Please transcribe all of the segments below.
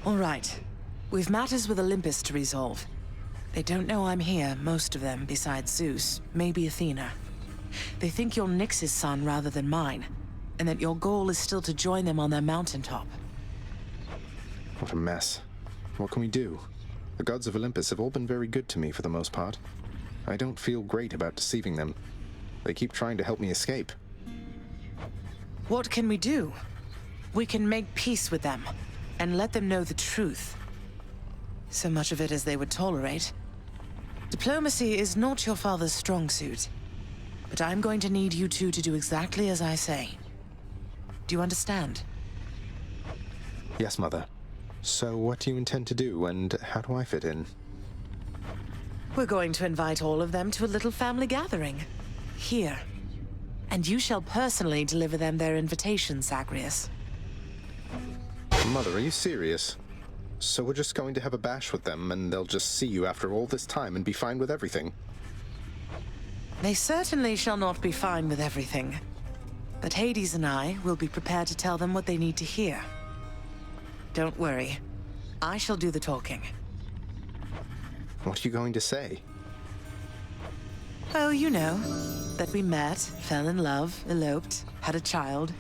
All right. We've matters with Olympus to resolve. They don't know I'm here, most of them, besides Zeus, maybe Athena. They think you're Nyx's son rather than mine, and that your goal is still to join them on their mountaintop. What a mess. What can we do? The gods of Olympus have all been very good to me for the most part. I don't feel great about deceiving them. They keep trying to help me escape. What can we do? We can make peace with them, and let them know the truth. So much of it as they would tolerate. Diplomacy is not your father's strong suit, but I'm going to need you two to do exactly as I say. Do you understand? Yes, Mother. So what do you intend to do, and how do I fit in? We're going to invite all of them to a little family gathering. Here. And you shall personally deliver them their invitation, Zagreus. Mother, are you serious? So we're just going to have a bash with them, and they'll just see you after all this time and be fine with everything? They certainly shall not be fine with everything. But Hades and I will be prepared to tell them what they need to hear. Don't worry. I shall do the talking. What are you going to say? Oh, you know. That we met, fell in love, eloped, had a child.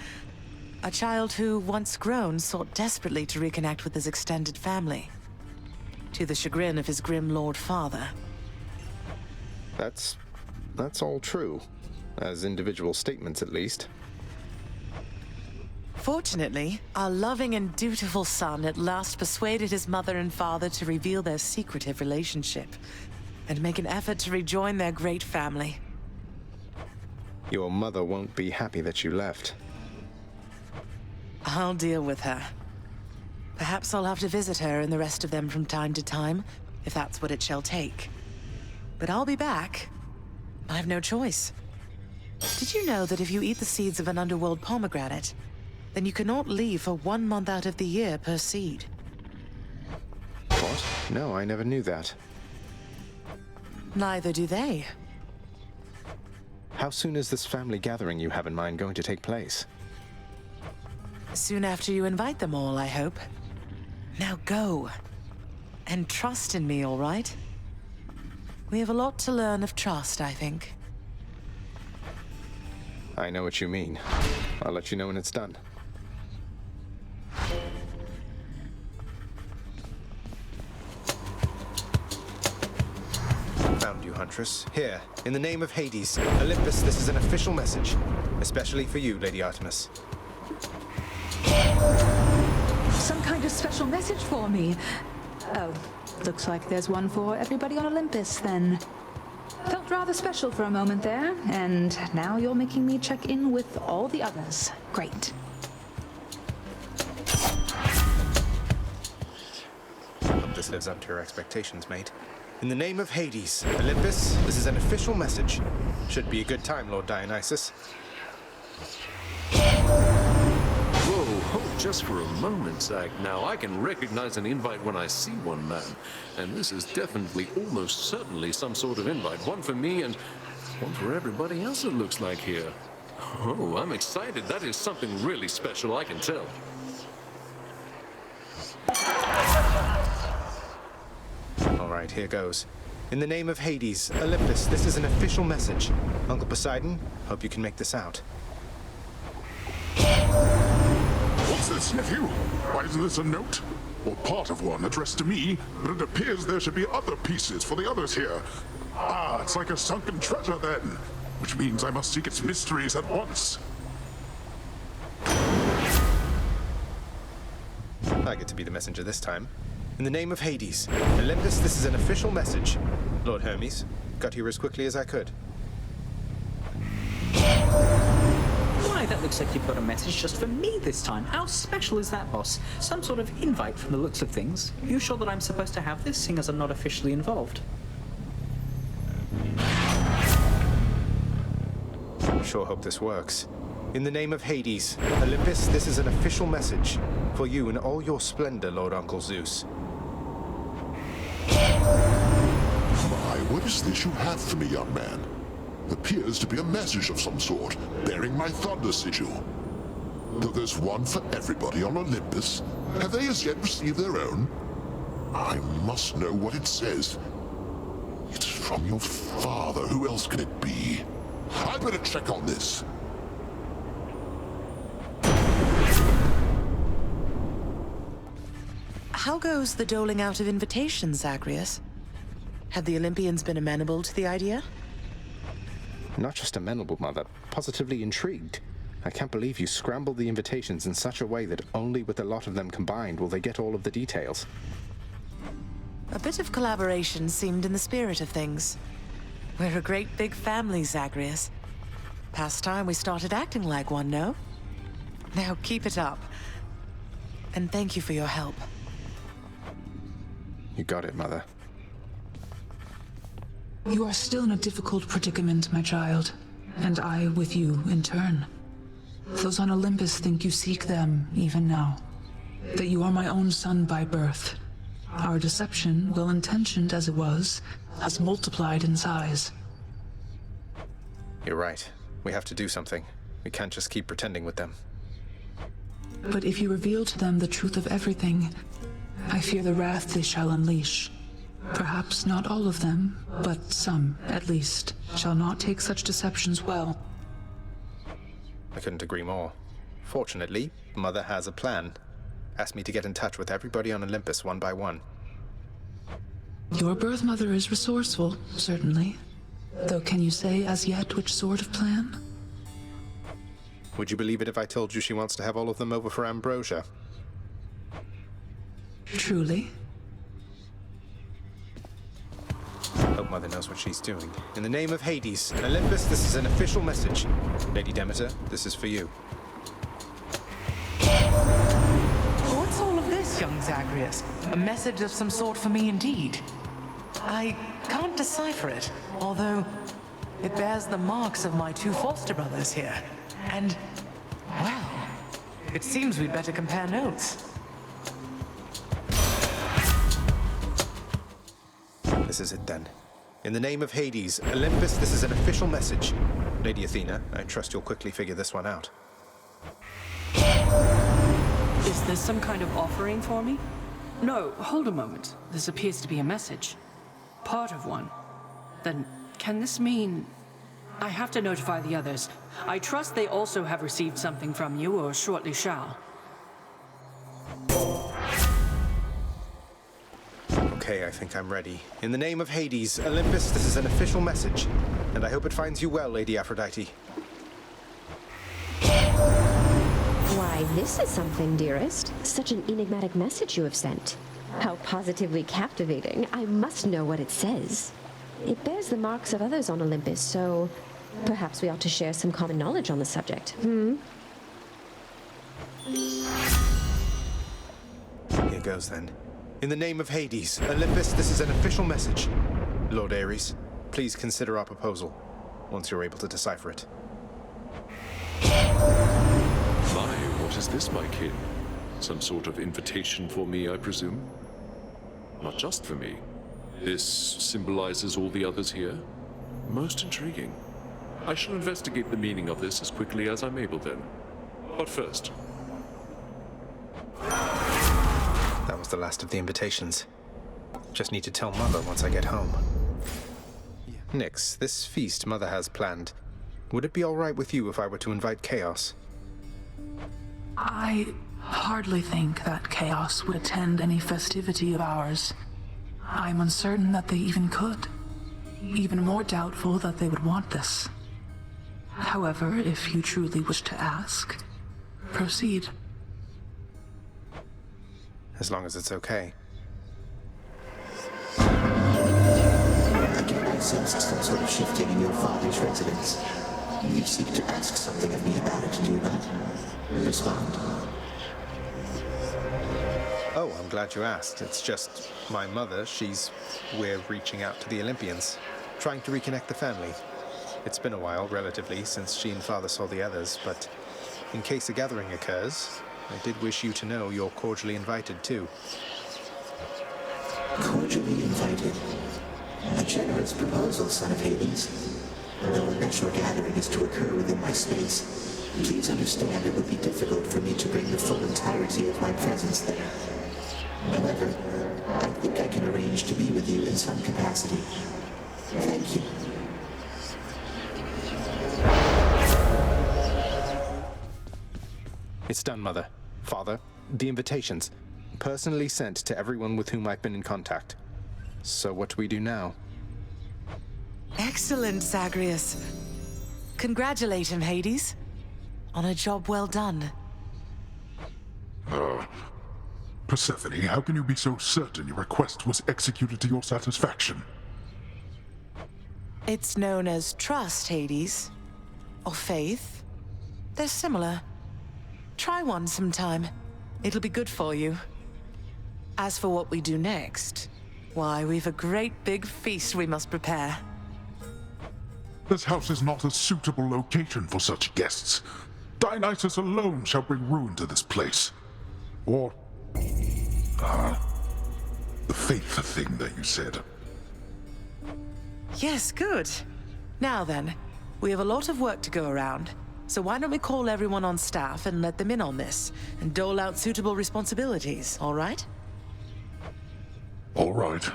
A child who, once grown, sought desperately to reconnect with his extended family. To the chagrin of his grim lord father. That's all true. As individual statements, at least. Fortunately, our loving and dutiful son at last persuaded his mother and father to reveal their secretive relationship, and make an effort to rejoin their great family. Your mother won't be happy that you left. I'll deal with her. Perhaps I'll have to visit her and the rest of them from time to time, if that's what it shall take. But I'll be back. I have no choice. Did you know that if you eat the seeds of an underworld pomegranate, then you cannot leave for 1 month out of the year per seed? What? No, I never knew that. Neither do they. How soon is this family gathering you have in mind going to take place? Soon after you invite them all, I hope. Now go. And trust in me, all right? We have a lot to learn of trust, I think. I know what you mean. I'll let you know when it's done. Found you, Huntress. Here, in the name of Hades, Olympus, this is an official message. Especially for you, Lady Artemis. Some kind of special message for me. Oh, looks like there's one for everybody on Olympus, then. Felt rather special for a moment there, and now you're making me check in with all the others. Great. Hope this lives up to your expectations, mate. In the name of Hades, Olympus, this is an official message. Should be a good time, Lord Dionysus. Whoa, just for a moment, Zach. Now, I can recognize an invite when I see one, man. And this is definitely, almost certainly, some sort of invite. One for me and one for everybody else, it looks like here. Oh, I'm excited. That is something really special, I can tell. All right, here goes. In the name of Hades, Olympus, this is an official message. Uncle Poseidon, hope you can make this out. What's this, nephew? Why isn't this a note? Or part of one addressed to me, but it appears there should be other pieces for the others here. Ah, it's like a sunken treasure then, which means I must seek its mysteries at once. I get to be the messenger this time. In the name of Hades, Olympus, this is an official message. Lord Hermes, got here as quickly as I could. Why, that looks like you've got a message just for me this time. How special is that, boss? Some sort of invite from the looks of things. You sure that I'm supposed to have this, seeing as I'm not officially involved? Sure hope this works. In the name of Hades, Olympus, this is an official message. For you in all your splendor, Lord Uncle Zeus. My, what is this you have for me, young man? Appears to be a message of some sort, bearing my thunder sigil. Though there's one for everybody on Olympus, have they as yet received their own? I must know what it says. It's from your father. Who else could it be? I'd better check on this. How goes the doling out of invitations, Zagreus? Have the Olympians been amenable to the idea? Not just amenable, Mother. Positively intrigued. I can't believe you scrambled the invitations in such a way that only with a lot of them combined will they get all of the details. A bit of collaboration seemed in the spirit of things. We're a great big family, Zagreus. Past time we started acting like one, no? Now keep it up. And thank you for your help. You got it, Mother. You are still in a difficult predicament, my child, and I with you in turn. Those on Olympus think you seek them even now, that you are my own son by birth. Our deception, well-intentioned as it was, has multiplied in size. You're right. We have to do something. We can't just keep pretending with them. But if you reveal to them the truth of everything, I fear the wrath they shall unleash. Perhaps not all of them, but some, at least, shall not take such deceptions well. I couldn't agree more. Fortunately, Mother has a plan. Asked me to get in touch with everybody on Olympus one by one. Your birth mother is resourceful, certainly. Though can you say as yet which sort of plan? Would you believe it if I told you she wants to have all of them over for ambrosia? Truly? Hope Mother knows what she's doing. In the name of Hades, Olympus, this is an official message. Lady Demeter, this is for you. What's all of this, young Zagreus? A message of some sort for me indeed. I can't decipher it, although it bears the marks of my two foster brothers here. And, well, it seems we'd better compare notes. This is it then. In the name of Hades, Olympus, this is an official message. Lady Athena, I trust you'll quickly figure this one out. Is this some kind of offering for me? No, hold a moment. This appears to be a message. Part of one. Then, can this mean... I have to notify the others. I trust they also have received something from you, or shortly shall. Okay, I think I'm ready. In the name of Hades, Olympus, this is an official message. And I hope it finds you well, Lady Aphrodite. Why, this is something, dearest. Such an enigmatic message you have sent. How positively captivating. I must know what it says. It bears the marks of others on Olympus, so perhaps we ought to share some common knowledge on the subject. Here goes then. In the name of Hades, Olympus, this is an official message. Lord Ares, please consider our proposal, once you're able to decipher it. My, what is this, my kin? Some sort of invitation for me, I presume? Not just for me. This symbolizes all the others here? Most intriguing. I shall investigate the meaning of this as quickly as I'm able then. But first... That was the last of the invitations. Just need to tell Mother once I get home. Nyx, this feast Mother has planned. Would it be all right with you if I were to invite Chaos? I hardly think that Chaos would attend any festivity of ours. I'm uncertain that they even could. Even more doubtful that they would want this. However, if you truly wish to ask, proceed. As long as it's okay. I can sense some sort of shifting in your father's residence. You seek to ask something of me about it, do you not? Respond. Oh, I'm glad you asked. It's just my mother, we're reaching out to the Olympians, trying to reconnect the family. It's been a while, relatively, since she and Father saw the others, but in case a gathering occurs, I did wish you to know you're cordially invited, too. Cordially invited. A generous proposal, son of Hades. Though a natural gathering is to occur within my space, Please understand it would be difficult for me to bring the full entirety of my presence there. However, I think I can arrange to be with you in some capacity. Thank you. It's done, Mother. Father, the invitations. Personally sent to everyone with whom I've been in contact. So what do we do now? Excellent, Zagreus. Congratulate him, Hades. On a job well done. Persephone, how can you be so certain your request was executed to your satisfaction? It's known as trust, Hades. Or faith. They're similar. Try one sometime. It'll be good for you. As for what we do next, why, we've a great big feast we must prepare. This house is not a suitable location for such guests. Dionysus alone shall bring ruin to this place. Or... the faith thing that you said. Yes, good. Now then, we have a lot of work to go around. So why don't we call everyone on staff and let them in on this, and dole out suitable responsibilities, all right? All right.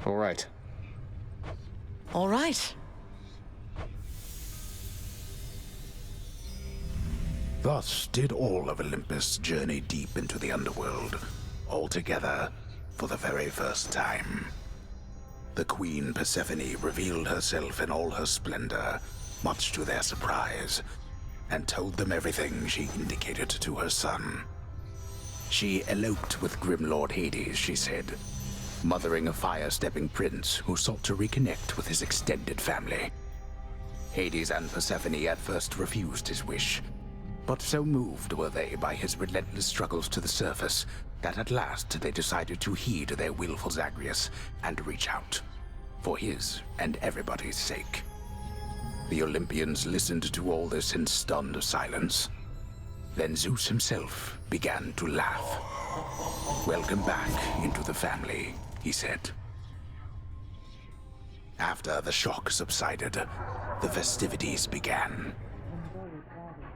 All right. All right. Thus did all of Olympus journey deep into the underworld, all together for the very first time. The Queen Persephone revealed herself in all her splendor, much to their surprise, and told them everything she indicated to her son. She eloped with Grim Lord Hades, she said, mothering a fire-stepping prince who sought to reconnect with his extended family. Hades and Persephone at first refused his wish, but so moved were they by his relentless struggles to the surface that at last they decided to heed their willful Zagreus and reach out, for his and everybody's sake. The Olympians listened to all this in stunned silence. Then Zeus himself began to laugh. "Welcome back into the family," he said. After the shock subsided, the festivities began.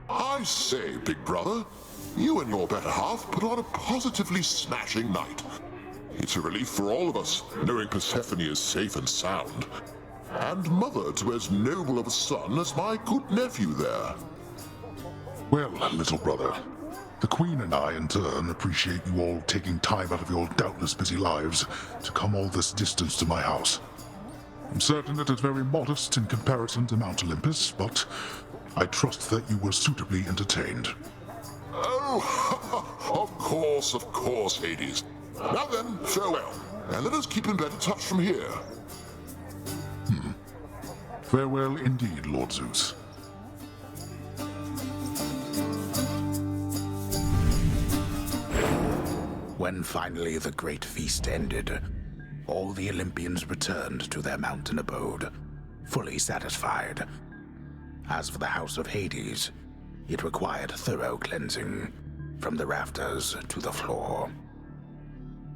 I say, big brother, you and your better half put on a positively smashing night. It's a relief for all of us, knowing Persephone is safe and sound. And mother to as noble of a son as my good nephew there. Well, little brother, the Queen and I, in turn, appreciate you all taking time out of your doubtless busy lives to come all this distance to my house. I'm certain it is very modest in comparison to Mount Olympus, but I trust that you were suitably entertained. Oh, of course, Hades. Now then, farewell, and let us keep in better touch from here. Farewell indeed, Lord Zeus. When finally the great feast ended, all the Olympians returned to their mountain abode, fully satisfied. As for the house of Hades, it required thorough cleansing, from the rafters to the floor.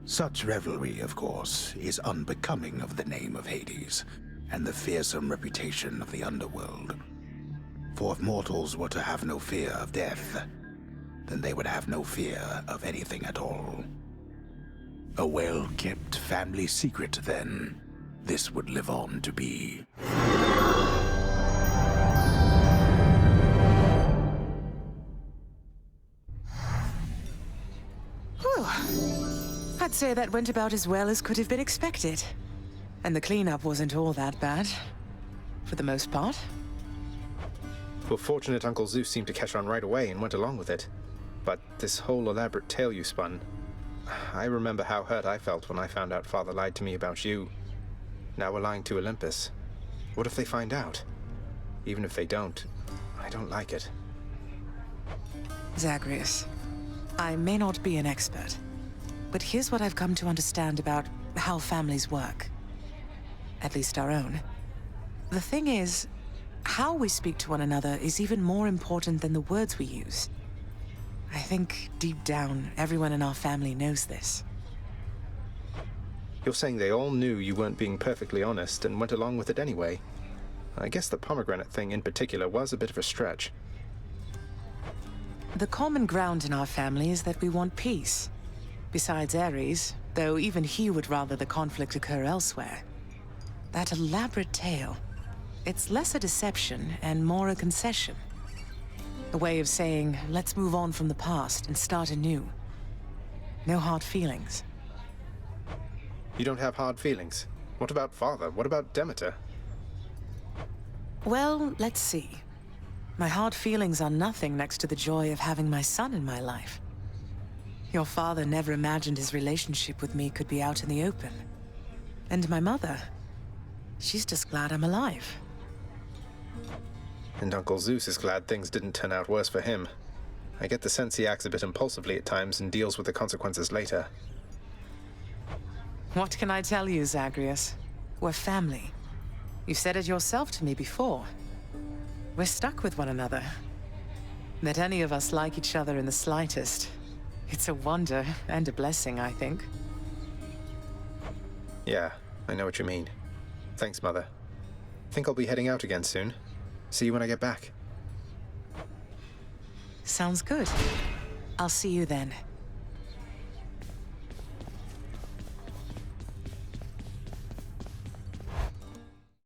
Such revelry, of course, is unbecoming of the name of Hades, and the fearsome reputation of the underworld. For if mortals were to have no fear of death, then they would have no fear of anything at all. A well-kept family secret, then, this would live on to be. Whew. I'd say that went about as well as could have been expected. And the cleanup wasn't all that bad. For the most part. We're fortunate Uncle Zeus seemed to catch on right away and went along with it. But this whole elaborate tale you spun... I remember how hurt I felt when I found out Father lied to me about you. Now we're lying to Olympus. What if they find out? Even if they don't, I don't like it. Zagreus, I may not be an expert, but here's what I've come to understand about how families work. At least our own. The thing is, how we speak to one another is even more important than the words we use. I think, deep down, everyone in our family knows this. You're saying they all knew you weren't being perfectly honest and went along with it anyway? I guess the pomegranate thing in particular was a bit of a stretch. The common ground in our family is that we want peace. Besides Ares, though even he would rather the conflict occur elsewhere. That elaborate tale, it's less a deception and more a concession. A way of saying, let's move on from the past and start anew. No hard feelings. You don't have hard feelings? What about Father? What about Demeter? Well, let's see. My hard feelings are nothing next to the joy of having my son in my life. Your father never imagined his relationship with me could be out in the open. And my mother, she's just glad I'm alive. And Uncle Zeus is glad things didn't turn out worse for him. I get the sense he acts a bit impulsively at times and deals with the consequences later. What can I tell you, Zagreus? We're family. You said it yourself to me before. We're stuck with one another. That any of us like each other in the slightest. It's a wonder and a blessing, I think. Yeah, I know what you mean. Thanks, Mother. Think I'll be heading out again soon. See you when I get back. Sounds good. I'll see you then.